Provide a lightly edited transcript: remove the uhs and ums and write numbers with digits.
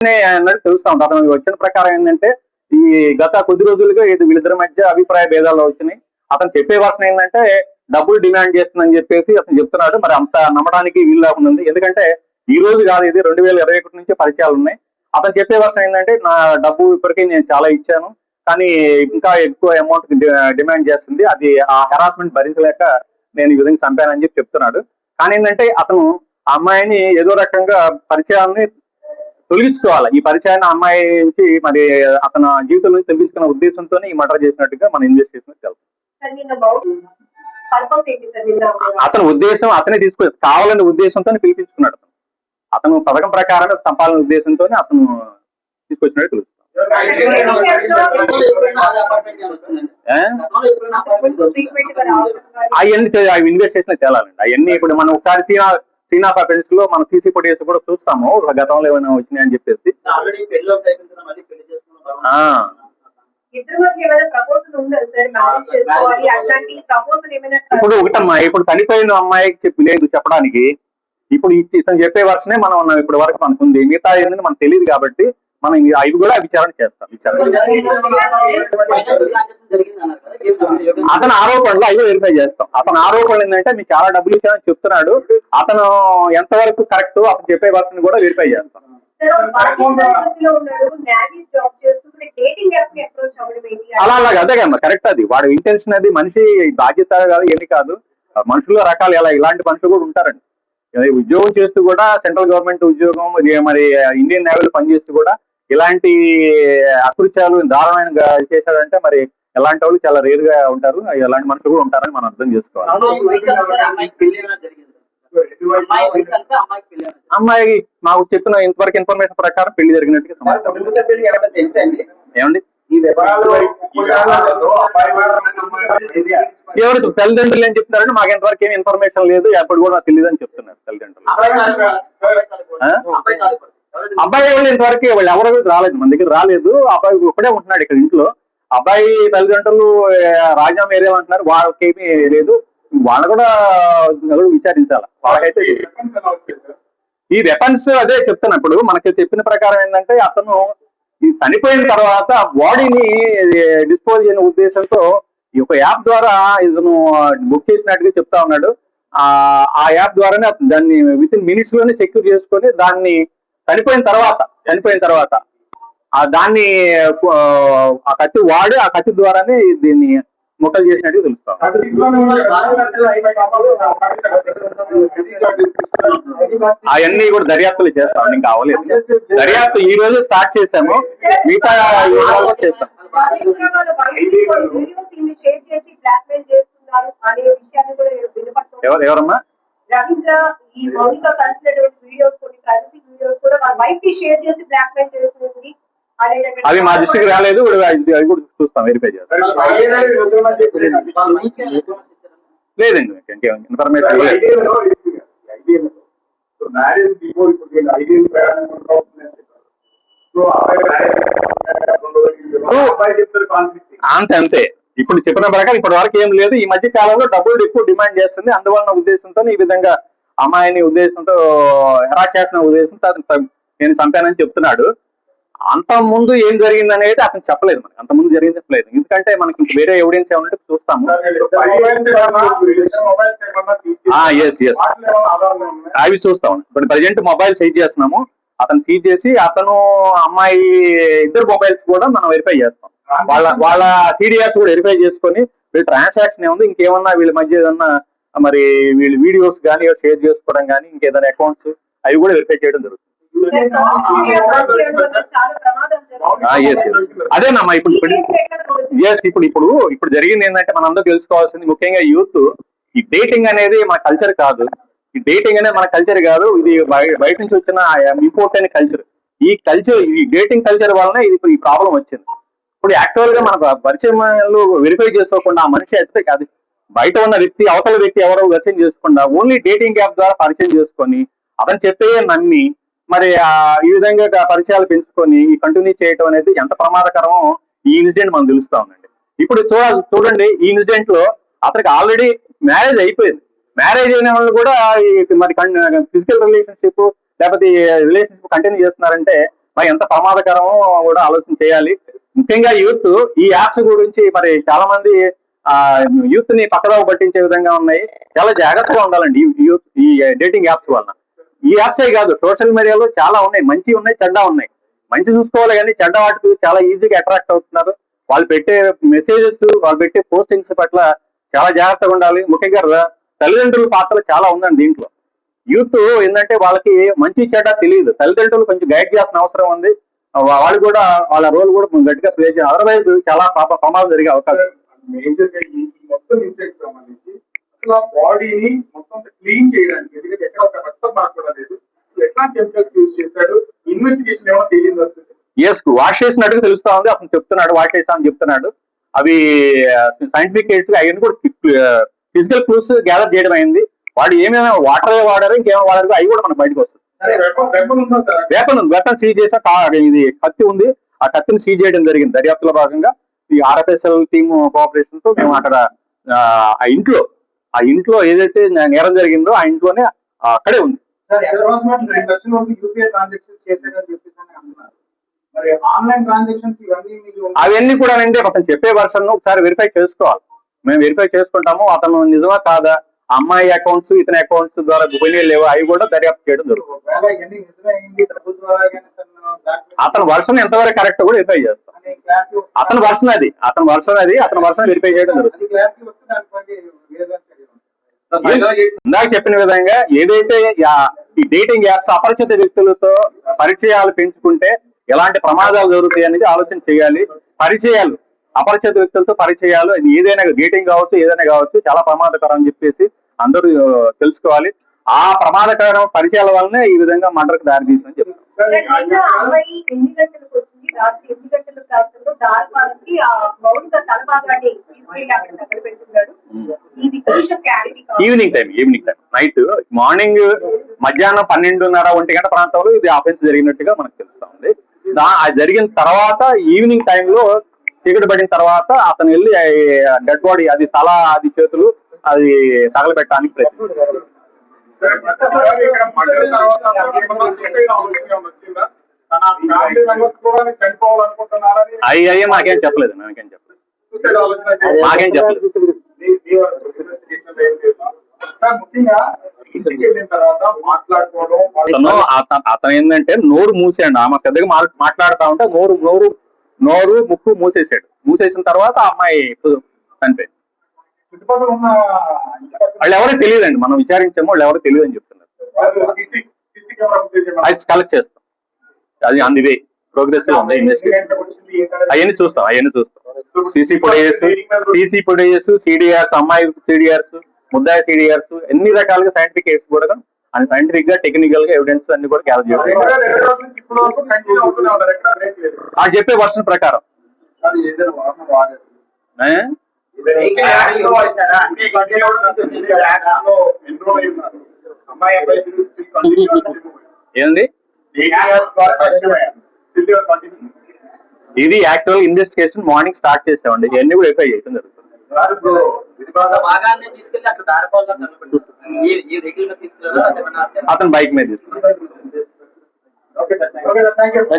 అన్నట్టు తెలుస్తా ఉంటుంది. అతను వచ్చిన ప్రకారం ఏంటంటే ఈ గత కొద్ది రోజులుగా వీళ్ళిద్దరి మధ్య అభిప్రాయ భేదాలు వచ్చినాయి. అతను చెప్పే వర్షం ఏంటంటే డబ్బులు డిమాండ్ చేస్తుందని చెప్పేసి అతను చెప్తున్నాడు. మరి అంత నమ్మడానికి వీలు లేకుండా, ఎందుకంటే ఈ రోజు కాదు, ఇది 2021 నుంచి పరిచయాలు ఉన్నాయి. అతను చెప్పే వర్షం ఏంటంటే నా డబ్బు ఇప్పటికీ నేను చాలా ఇచ్చాను, కానీ ఇంకా ఎక్కువ అమౌంట్ డిమాండ్ చేస్తుంది, అది ఆ హెరాస్మెంట్ భరించలేక నేను ఈ విధంగా చంపానని చెప్పి చెప్తున్నాడు. కానీ ఏంటంటే అతను ఆ అమ్మాయిని ఏదో రకంగా పరిచయాన్ని తొలగించుకోవాలి. ఈ పరిచయాన్ని అమ్మాయి నుంచి మరి అతను జీవితం నుంచి తొలగించుకున్న ఉద్దేశంతో ఈ మర్డర్ చేసినట్టుగా మనం ఇన్వెస్టిగేషన్ తెలుసు. అతని ఉద్దేశం అతనే కావాలనే ఉద్దేశంతో పిలిపించుకున్నాడు. అతను పథకం ప్రకారం సంపాదన ఉద్దేశంతో అతను తీసుకొచ్చినట్టు తెలుస్తుంది. అవన్నీ ఇన్వెస్టిగేషన్ తేలాలండి. అవన్నీ ఇప్పుడు మనం ఒకసారి సీన్ ఆఫ్ అఫెన్స్ లో మనం సీసీ ఫుటేజ్ కూడా చూస్తాము, గతంలో ఏమైనా వచ్చినాయి అని చెప్పేసి. ఇప్పుడు ఒకటమ్మా, ఇప్పుడు చనిపోయిన అమ్మాయికి చెప్పి లేదు చెప్పడానికి. ఇప్పుడు ఇతను చెప్పే వర్షనే మనం ఇప్పటి వరకు మనకుంది, మిగతా ఏంటంటే మనకు తెలియదు కాబట్టి మనం అవి కూడా విచారణ చేస్తాం. అతని ఆరోపణలు అవి వెరిఫై చేస్తాం. అతని ఆరోపణలు ఏంటంటే మీకు చాలా డబ్బులు ఇచ్చామని చెప్తున్నాడు, అతను ఎంతవరకు కరెక్ట్ అతను చెప్పే వర్షం కూడా వెరిఫై చేస్తాం. అలా అదే కమ్మా కరెక్ట్, అది వాడు ఇంటెన్షన్, అది మనిషి బాధ్యత కాదు, ఎన్ని కాదు, మనుషుల్లో రకాలు ఇలాంటి మనుషులు కూడా ఉంటారండి. ఉద్యోగం చేస్తూ కూడా, సెంట్రల్ గవర్నమెంట్ ఉద్యోగం మరి ఇండియన్ నేవీలో పనిచేస్తూ కూడా ఇలాంటి అకృత్యాలు దారుణంగా చేశాడంటే మరి ఎలాంటి వాళ్ళు చాలా రేర్ గా ఉంటారు, ఎలాంటి మనుషులు కూడా ఉంటారని మనం అర్థం చేసుకోవాలి. అమ్మాయి మాకు చెప్పిన ఇంతవరకు ఇన్ఫర్మేషన్ ప్రకారం పెళ్లి జరిగినట్టుగా సమాచారం. ఏమండి ఎవరు తల్లిదండ్రులు ఏం చెప్తున్నారంటే మాకు ఇంతవరకు ఏమి ఇన్ఫర్మేషన్ లేదు, ఎప్పుడు కూడా నాకు తెలియదు అని చెప్తున్నారు తల్లిదండ్రులు. అబ్బాయి వాళ్ళు ఇంతవరకు వాళ్ళు ఎవరు రాలేదు, మన దగ్గర రాలేదు. అబ్బాయి ఒక్కడే ఉంటున్నాడు ఇక్కడ ఇంట్లో. అబ్బాయి తల్లిదండ్రులు రాజాం ఏరియా అంటున్నారు, వాళ్ళకి ఏమీ లేదు, వాళ్ళు కూడా విచారించాలి. వాళ్ళకైతే ఈ వెపన్స్ అదే చెప్తున్నా. ఇప్పుడు మనకి చెప్పిన ప్రకారం ఏంటంటే అతను ఈ చనిపోయిన తర్వాత బాడీని డిస్పోజ్ చేయని ఉద్దేశంతో ఈ ఒక యాప్ ద్వారా ఇతను బుక్ చేసినట్టుగా చెప్తా ఉన్నాడు. ఆ యాప్ ద్వారానే దాన్ని విత్ ఇన్ మినిట్స్ లోనే సెక్యూర్ చేసుకొని దాన్ని చనిపోయిన తర్వాత దాన్ని ఆ కత్తి వాడి ఆ కత్తి ద్వారానే దీన్ని ముక్కలు చేసినట్టుగా తెలుస్తాం. అవన్నీ కూడా దర్యాప్తులు చేస్తాం, ఇంకా అవ్వలేదు. దర్యాప్తు ఈ రోజు స్టార్ట్ చేసాము, మిగతా చేస్తాం. ఎవరమ్మా అవి మా దృష్టికి రాలేదు, అవి కూడా చూస్తాం, వెరిఫై చేస్తాం. లేదండి ఇన్ఫర్మేషన్ అంతే. ఇప్పుడు చెప్పిన ప్రకారం ఇప్పటి వరకు ఏం లేదు. ఈ మధ్య కాలంలో డబ్బులు ఎక్కువ డిమాండ్ చేస్తుంది, అందువలన ఉద్దేశంతో ఈ విధంగా అమ్మాయిని ఉద్దేశంతో హెరాస్ చేసిన ఉద్దేశంతో నేను చంపానని చెప్తున్నాడు. అంత ముందు ఏం జరిగింది అనేది అతను చెప్పలేదు, మనకి అంత ముందు జరిగింది చెప్పలేదు. ఎందుకంటే మనకి వేరే ఎవిడెన్స్ ఏమంటే చూస్తాము. అవి చూస్తాం. ఇప్పుడు ప్రజెంట్ మొబైల్ సీజ్ చేస్తున్నాము, అతను సీజ్ చేసి అతను అమ్మాయి ఇద్దరు మొబైల్స్ కూడా మనం వెరిఫై చేస్తాం. వాళ్ళ సిడిఆర్స్ కూడా వెరిఫై చేసుకొని వీళ్ళ ట్రాన్సాక్షన్ ఏముంది, ఇంకేమన్నా వీళ్ళ మధ్య ఏదన్నా మరి వీళ్ళు వీడియోస్ కానీ షేర్ చేసుకోవడం కానీ ఇంకేదైనా అకౌంట్స్ అవి కూడా వెరిఫై చేయడం జరుగుతుంది. అదేనమ్మా ఇప్పుడు జరిగింది ఏంటంటే మనందరూ తెలుసుకోవాల్సింది, ముఖ్యంగా యూత్, ఈ డేటింగ్ అనేది మన కల్చర్ కాదు. ఈ డేటింగ్ అనేది మన కల్చర్ కాదు, ఇది బయట నుంచి వచ్చిన ఇంపోర్ట్ అయిన కల్చర్. ఈ డేటింగ్ కల్చర్ వలన ఇది ఈ ప్రాబ్లం వచ్చింది. ఇప్పుడు యాక్చువల్ గా మన పరిచయాలు వెరిఫై చేసుకోకుండా ఆ మనిషి అయితే కాదు, బయట ఉన్న వ్యక్తి అవతల వ్యక్తి ఎవరో పరిచయం చేసుకుండా ఓన్లీ డేటింగ్ యాప్ ద్వారా పరిచయం చేసుకొని అతను చెప్పే నమ్మి మరి ఈ విధంగా పరిచయాలు పెంచుకొని కంటిన్యూ చేయటం అనేది ఎంత ప్రమాదకరమో ఈ ఇన్సిడెంట్ మనం తెలుస్తా ఉందండి. ఇప్పుడు చూడండి, ఈ ఇన్సిడెంట్ లో అతనికి ఆల్రెడీ మ్యారేజ్ అయిపోయింది. మ్యారేజ్ అయిన వాళ్ళు కూడా మరి ఫిజికల్ రిలేషన్షిప్ లేకపోతే రిలేషన్షిప్ కంటిన్యూ చేస్తున్నారంటే మరి ఎంత ప్రమాదకరమో కూడా ఆలోచన చేయాలి. ముఖ్యంగా యూత్ ఈ యాప్స్ గురించి మరి చాలా మంది యూత్ ని పక్కదావ పట్టించే విధంగా ఉన్నాయి. చాలా జాగ్రత్తగా ఉండాలండి ఈ డేటింగ్ యాప్స్ వలన. ఈ యాప్సే కాదు, సోషల్ మీడియాలో చాలా ఉన్నాయి, మంచి ఉన్నాయి, చెడ్డ ఉన్నాయి. మంచి చూసుకోవాలి కానీ చెడ్డ వాటికి చాలా ఈజీగా అట్రాక్ట్ అవుతున్నారు. వాళ్ళు పెట్టే మెసేజెస్, వాళ్ళు పెట్టే పోస్టింగ్స్ పట్ల చాలా జాగ్రత్తగా ఉండాలి. ముఖ్యంగా తల్లిదండ్రుల పాత్ర చాలా ఉందండి దీంట్లో. యూత్ ఏంటంటే వాళ్ళకి మంచి చెడ్డ తెలియదు, తల్లిదండ్రులు కొంచెం గైడ్ చేయాల్సిన అవసరం ఉంది. వాళ్ళు కూడా వాళ్ళ రోల్ కూడా గట్టిగా ప్లే చేయాలి. అదర్వైజ్ చాలా ప్రమాదం జరిగే అవకాశం. మేజర్ గా ఈ మొత్తం ఇన్సెక్ట్స్ సంబంధించి అసలు ఆ బాడీని మొత్తం క్లీన్ చేయడానికి, ఎందుకంటే ఎక్కడ ఒక రక్తం కూడా లేదు, అసలు ఎట్లాంటి కెమికల్స్ యూజ్ చేశాడు, ఇన్వెస్టిగేషన్ ఏమో తెలియదు వస్తుంది. ఎస్, వాష్ చేసినట్టుగా తెలుస్తా ఉంది. అతను చెప్తున్నాడు వాష్ చేసామని చెప్తున్నాడు. అవి సైంటిఫిక్ ఎయిడ్స్ అవన్నీ కూడా ఫిజికల్ ప్రూఫ్స్ గ్యాదర్ చేయడం అయింది. వాడు ఏమేమి వాటర్ వాడారు, ఇంకేమో వాడారు, అవి కూడా మనకు బయటకు వస్తుంది. వెపన్ సీజ్ చేసా, ఇది కత్తి ఉంది, ఆ కత్తిని సీజ్ చేయడం జరిగింది. దర్యాప్తులో భాగంగా ఈ ఆర్ఎఫ్ఎస్ఎల్ టీమ్ కోఆపరేషన్ తో మేము అక్కడ ఆ ఇంట్లో ఏదైతే నేరం జరిగిందో ఆ ఇంట్లోనే అక్కడే ఉంది. అవన్నీ కూడా అంటే అతను చెప్పే వర్షన్ ఒకసారి వెరిఫై చేసుకోవాలి. మేము వెరిఫై చేసుకుంటాము అతను నిజమా కాదా, అమ్మాయి అకౌంట్స్ ఇతని అకౌంట్స్ ద్వారా పోయినాయి లేవు, అవి కూడా దర్యాప్తు చేయడం జరుగుతుంది. అతని వర్షన్ ఎంతవరకు కరెక్ట్ కూడా వెరిఫై చేస్తాం. అతని వర్షన్ అతని వర్షన్ వెరిఫై చేయడం జరుగుతుంది. ఇందాక చెప్పిన విధంగా ఏదైతే ఈ డేటింగ్ యాప్స్ అపరిచిత వ్యక్తులతో పరిచయాలు పెంచుకుంటే ఎలాంటి ప్రమాదాలు జరుగుతాయి అనేది ఆలోచన చేయాలి. పరిచయాలు, అపరిచిత వ్యక్తులతో పరిచయాలు, ఏదైనా డేటింగ్ కావచ్చు, ఏదైనా కావచ్చు, చాలా ప్రమాదకరం అని చెప్పేసి అందరూ తెలుసుకోవాలి. ఆ ప్రమాదకరం పరిచయాల వల్లనే ఈ విధంగా మర్డర్కి దారి తీసిందని చెప్తారు. ఈవినింగ్ టైం నైట్, మార్నింగ్ మధ్యాహ్నం 12:30 1 గంట ప్రాంతంలో ఇది ఆఫెన్స్ జరిగినట్టుగా మనకు తెలుస్తా ఉంది. అది జరిగిన తర్వాత ఈవినింగ్ టైంలో చీకటి పడిన తర్వాత అతను వెళ్ళి డెడ్ బాడీ, అది తల, అది చేతులు, అది తగలబెట్టడానికి ప్రయత్నించారు. అయ్యే మాకేం చెప్పలేదు. అతను ఏంటంటే నోరు మూసాడు. ఆమె పెద్దగా మాట్లాడుతా ఉంటే నోరు ముక్కు మూసేసిన తర్వాత ఆ అమ్మాయి చనిపోయింది. వాళ్ళు ఎవరో తెలియదండి, మనం విచారించాము, వాళ్ళు ఎవరో తెలియదు అని చెప్తున్నారు. అది కలెక్ట్ చేస్తాం, అది ఆన్ ది వే, ప్రోగ్రెస్ లో ఉంది ఇన్వెస్టిగేషన్. అవన్నీ చూస్తాం. సీసీ ఫుటేజెస్, సిడిఆర్స్, అమ్మాయి సిడిఆర్స్, ముద్దాయి సిడిఆర్స్, ఎన్ని రకాలుగా సైంటిఫిక్ ఎయిడ్స్ కూడా అని సైంటిఫిక్ గా, టెక్నికల్ గా ఎవిడెన్స్ అన్ని కూడా గ్యాదర్ చేయాలి. ఆ చెప్పే వర్షన్ ప్రకారం ఏంది ఇది యాక్చువల్ ఇన్వెస్టిగేషన్ మార్నింగ్ స్టార్ట్ చేసామండి. ఇవన్నీ కూడా వెరిఫై చేయడం జరుగుతుంది. అతను బైక్ మీద తీసుకున్నాడు.